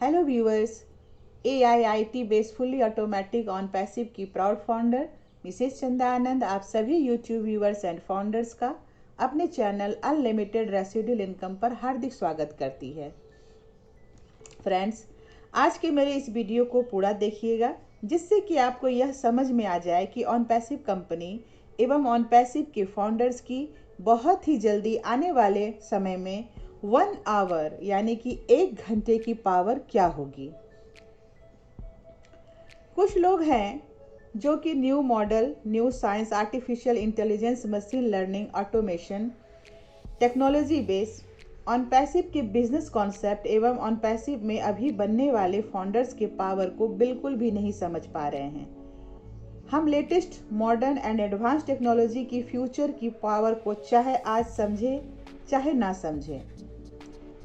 Hello viewers, AIIT based fully automatic on passive की proud founder Mrs चंदा आनंद आप सभी यूट्यूब व्यूअर्स एंड फाउंडर्स का अपने चैनल अनलिमिटेड रेसिडुअल इनकम पर हार्दिक स्वागत करती है। फ्रेंड्स, आज के मेरे इस वीडियो को पूरा देखिएगा जिससे कि आपको यह समझ में आ जाए कि ऑन पैसिव कंपनी एवं ऑन पैसिव के फाउंडर्स की बहुत ही जल्दी आने वाले समय में 1 आवर यानी कि 1 घंटे की पावर क्या होगी। कुछ लोग हैं जो कि new model, new science, artificial intelligence, machine learning, automation, technology based on passive के बिजनेस कॉन्सेप्ट एवं ऑन पैसिव में अभी बनने वाले फाउंडर्स के पावर को बिल्कुल भी नहीं समझ पा रहे हैं। हम latest modern and advance technology की फ्यूचर की पावर को चाहे आज समझे चाहे ना समझे,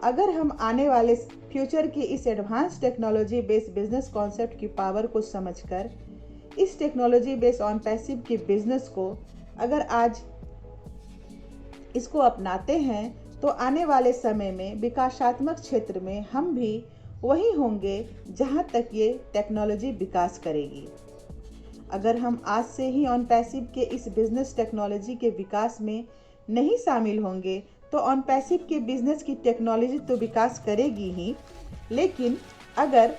अगर हम आने वाले फ्यूचर की इस advance technology based business concept की पावर को समझकर इस टेक्नोलॉजी बेस्ड ऑन पैसिव के बिजनेस को अगर आज इसको अपनाते हैं तो आने वाले समय में विकासात्मक क्षेत्र में हम भी वही होंगे जहां तक ये टेक्नोलॉजी विकास करेगी। अगर हम आज से ही ऑन पैसिव के इस बिजनेस टेक्नोलॉजी के विकास में नहीं शामिल होंगे तो ऑन पैसिव के बिजनेस की टेक्नोलॉजी तो विकास करेगी ही, लेकिन अगर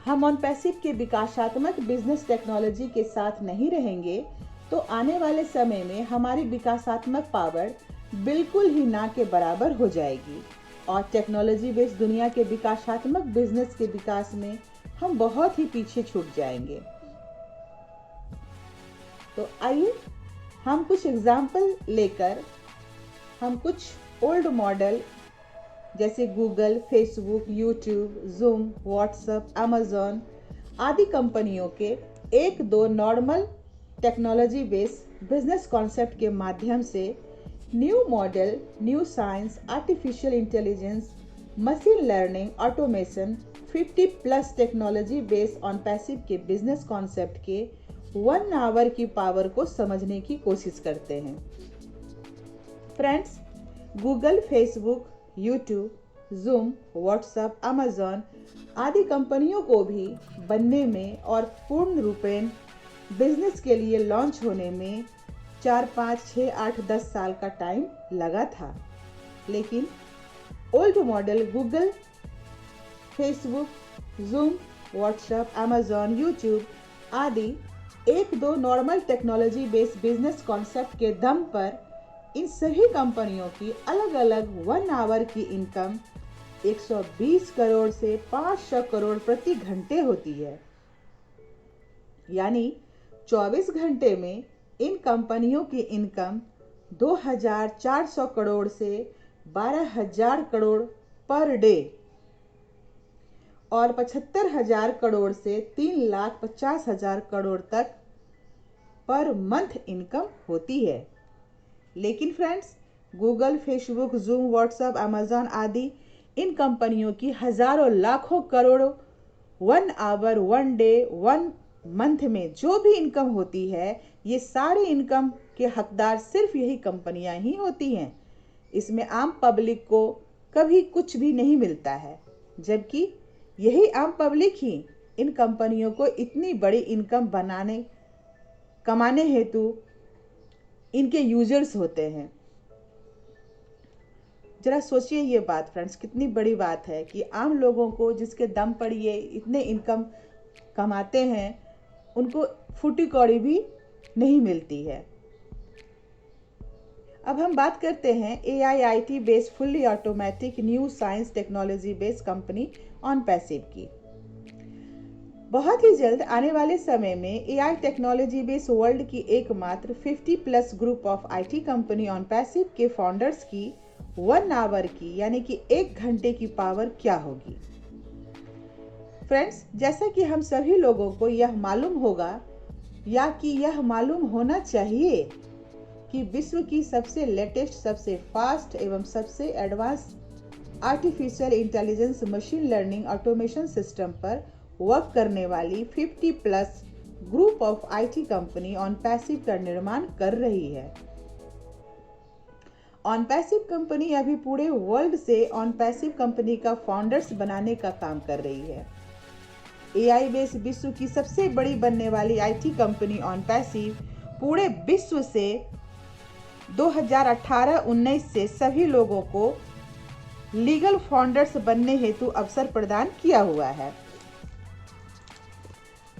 हम ऑन पैसिव के विकासात्मक बिजनेस टेक्नोलॉजी के साथ नहीं रहेंगे तो आने वाले समय में हमारी विकासात्मक पावर बिल्कुल ही ना के बराबर हो जाएगी और टेक्नोलॉजी बेस्ड दुनिया के विकासात्मक बिजनेस के विकास में हम बहुत ही पीछे छूट जाएंगे। तो आइए हम कुछ एग्जाम्पल लेकर हम कुछ ओल्ड मॉडल जैसे Google, Facebook, YouTube, zoom, WhatsApp, Amazon आदि कंपनियों के एक दो normal technology based business concept के माध्यम से new model, new science, artificial intelligence, machine learning, automation 50+ technology based on passive के बिजनेस कॉन्सेप्ट के 1 आवर की पावर को समझने की कोशिश करते हैं। Friends, Google, Facebook, YouTube, zoom, WhatsApp, Amazon आदि कंपनियों को भी बनने में और पूर्ण रूपेण बिजनेस के लिए लॉन्च होने में 4, 5, 6, 8, 10 साल का टाइम लगा था। लेकिन old model Google, Facebook, zoom, WhatsApp, Amazon, YouTube आदि एक दो normal technology based business concept के दम पर इन सभी कंपनियों की अलग अलग 1 आवर की इनकम 120 करोड़ से 500 करोड़ प्रति घंटे होती है। यानी 24 घंटे में इन कंपनियों की इनकम 2400 करोड़ से 12000 करोड़ पर डे और 75,000 करोड़ से 3,50,000 करोड़ तक पर मंथ इनकम होती है। लेकिन friends, Google, Facebook, zoom, WhatsApp, Amazon आदि इन कंपनियों की हजारों लाखों करोड़ों 1 आवर, 1 डे, 1 मंथ में जो भी इनकम होती है, ये सारी इनकम के हकदार सिर्फ यही कंपनियां ही होती हैं। इसमें आम पब्लिक को कभी कुछ भी नहीं मिलता है, जबकि यही आम पब्लिक ही इन कंपनियों को इतनी बड़ी इनकम कमाने हेतु इनके यूजर्स होते हैं। जरा सोचिए ये बात फ्रेंड्स, कितनी बड़ी बात है कि आम लोगों को जिसके दम पर ये इतने इनकम कमाते हैं उनको फूटी कौड़ी भी नहीं मिलती है। अब हम बात करते हैं AIIT based fully automatic new science technology based company on passive की। बहुत ही जल्द आने वाले समय में AI टेक्नोलॉजी बेस्ड वर्ल्ड की एकमात्र 50+ group of IT company on passive के फाउंडर्स की 1 आवर की यानी कि 1 घंटे की पावर क्या होगी। फ्रेंड्स, जैसा कि हम सभी लोगों को यह मालूम होगा या कि यह मालूम होना चाहिए कि विश्व की सबसे लेटेस्ट, सबसे फास्ट एवं सबसे advance artificial intelligence, machine learning, automation system पर वर्क करने वाली 50+ group of IT company on passive का निर्माण कर रही है ऑन पैसिव कंपनी अभी पूरे वर्ल्ड से ऑन पैसिव कंपनी का फाउंडर्स बनाने का काम कर रही है। एआई बेस विश्व की सबसे बड़ी बनने वाली आईटी कंपनी ऑन पैसिव पूरे विश्व से 2018-19 से सभी लोगों को लीगल फाउंडर्स बनने हेतु अवसर प्रदान किया हुआ है।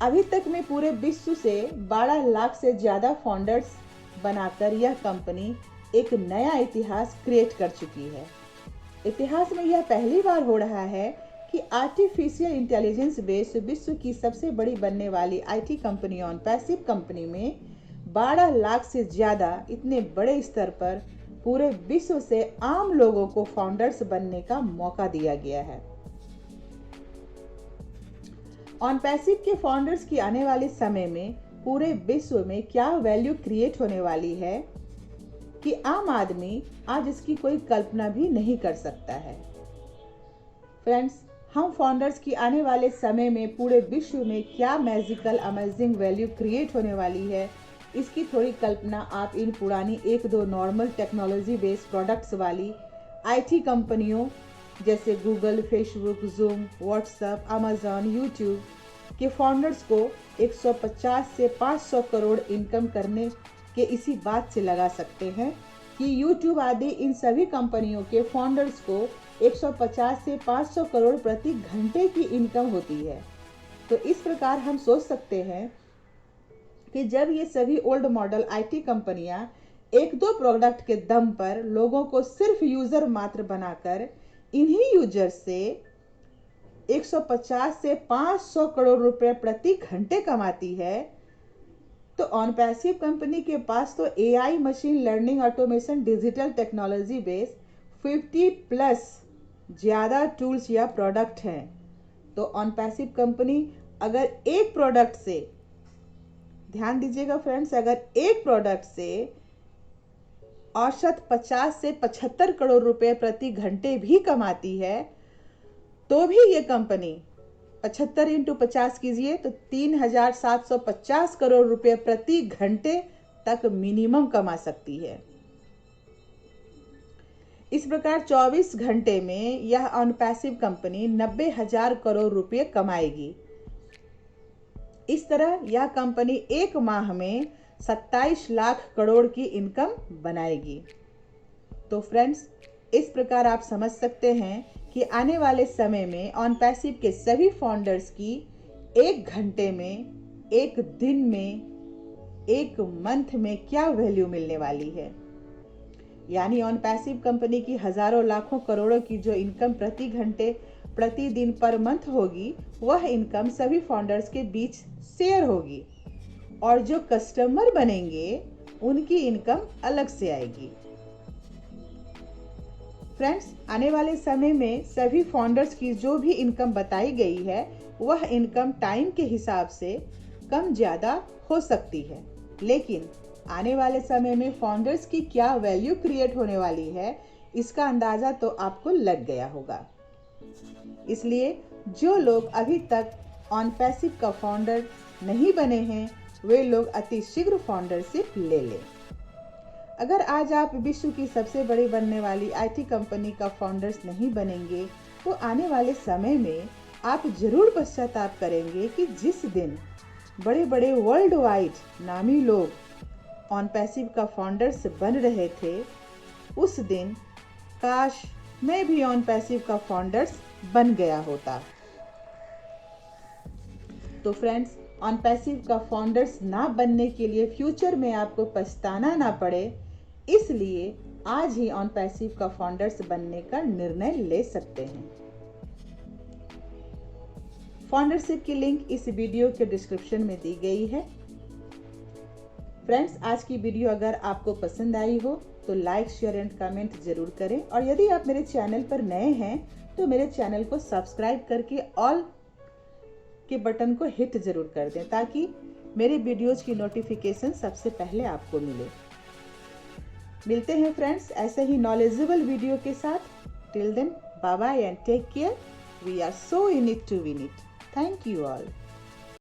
अभी तक में पूरे विश्व से 12 लाख से ज़्यादा फाउंडर्स बनाकर यह कंपनी एक नया इतिहास क्रिएट कर चुकी है। इतिहास में यह पहली बार हो रहा है कि आर्टिफिशियल इंटेलिजेंस बेस्ड विश्व की सबसे बड़ी बनने वाली IT company on passive company में 12 लाख से ज़्यादा इतने बड़े स्तर पर पूरे विश्व से आम लोगों को फाउंडर्स बनने का मौका दिया गया है। ऑन पैसिव के फाउंडर्स की आने वाले समय में पूरे विश्व में क्या वैल्यू क्रिएट होने वाली है कि आम आदमी आज इसकी कोई कल्पना भी नहीं कर सकता है। फ्रेंड्स, हम फाउंडर्स की आने वाले समय में पूरे विश्व में क्या मैजिकल अमेजिंग वैल्यू क्रिएट होने वाली है, इसकी थोड़ी कल्पना आप इन पुरानी 1-2 नॉर्मल टेक्नोलॉजी बेस्ड प्रोडक्ट्स वाली आईटी कंपनियों जैसे Google, Facebook, zoom, WhatsApp, Amazon, YouTube के फाउंडर्स को 150 से 500 करोड़ इनकम करने के इसी बात से लगा सकते हैं कि यूट्यूब आदि इन सभी कंपनियों के फाउंडर्स को 150 से 500 करोड़ प्रति घंटे की इनकम होती है। तो इस प्रकार हम सोच सकते हैं कि जब ये सभी ओल्ड मॉडल आईटी कंपनियां 1-2 प्रोडक्ट के दम पर लोगों को सिर्फ यूजर मात्र बनाकर इन्हीं यूजर से 150 से 500 करोड़ रुपए प्रति घंटे कमाती है, तो ऑन पैसिव कंपनी के पास तो AI, machine learning, automation, digital technology base 50+ ज़्यादा टूल्स या प्रोडक्ट हैं। तो ऑन पैसिव कंपनी अगर एक प्रोडक्ट से, ध्यान दीजिएगा फ्रेंड्स, अगर एक प्रोडक्ट से औसत 50 से 75 करोड़ रुपए प्रति घंटे भी कमाती है, तो भी ये कंपनी 75 × 50 कीजिए तो 3,750 करोड़ रुपए प्रति घंटे तक मिनिमम कमा सकती है। इस प्रकार 24 घंटे में यह ऑन पैसिव कंपनी 90,000 करोड़ रुपए कमाएगी। इस तरह यह कंपनी एक माह में 27 लाख करोड़ की इनकम बनाएगी। तो फ्रेंड्स, इस प्रकार आप समझ सकते हैं कि आने वाले समय में ऑन पैसिव के सभी फाउंडर्स की 1 घंटे में, 1 दिन में, 1 मंथ में क्या वैल्यू मिलने वाली है। यानी ऑन पैसिव कंपनी की हजारों लाखों करोड़ों की जो इनकम प्रति घंटे, प्रति दिन, पर मंथ होगी, वह इनकम सभी फाउंडर्स के बीच शेयर होगी और जो कस्टमर बनेंगे उनकी इनकम अलग से आएगी। फ्रेंड्स, आने वाले समय में सभी फाउंडर्स की जो भी इनकम बताई गई है वह इनकम टाइम के हिसाब से कम ज़्यादा हो सकती है, लेकिन आने वाले समय में फाउंडर्स की क्या वैल्यू क्रिएट होने वाली है इसका अंदाज़ा तो आपको लग गया होगा। इसलिए जो लोग अभी तक ऑन पैसिव का फाउंडर नहीं बने हैं वे लोग अति शीघ्र फाउंडरशिप ले लें। अगर आज आप विश्व की सबसे बड़ी बनने वाली आईटी कंपनी का फाउंडर्स नहीं बनेंगे तो आने वाले समय में आप जरूर पश्चाताप करेंगे कि जिस दिन बड़े बड़े वर्ल्ड वाइड नामी लोग ऑन पैसिव का फाउंडर्स बन रहे थे, उस दिन काश मैं भी ऑन पैसिव का फाउंडर्स बन गया होता। तो फ्रेंड्स, ऑन पैसिव का फाउंडर्स ना बनने के लिए फ्यूचर में आपको पछताना ना पड़े, इसलिए आज ही ऑन पैसिव का फाउंडर्स बनने का निर्णय ले सकते हैं। फाउंडरशिप की लिंक इस वीडियो के डिस्क्रिप्शन में दी गई है। फ्रेंड्स, आज की वीडियो अगर आपको पसंद आई हो तो लाइक, शेयर एंड कमेंट जरूर करें और यदि आप मेरे चैनल पर नए हैं तो मेरे चैनल को सब्सक्राइब करके ऑल के बटन को हिट जरूर कर दें ताकि मेरे वीडियोज की नोटिफिकेशन सबसे पहले आपको मिले। मिलते हैं फ्रेंड्स ऐसे ही नॉलेजेबल वीडियो के साथ। Till then, bye bye and take care. We are so in it to win it. Thank you all.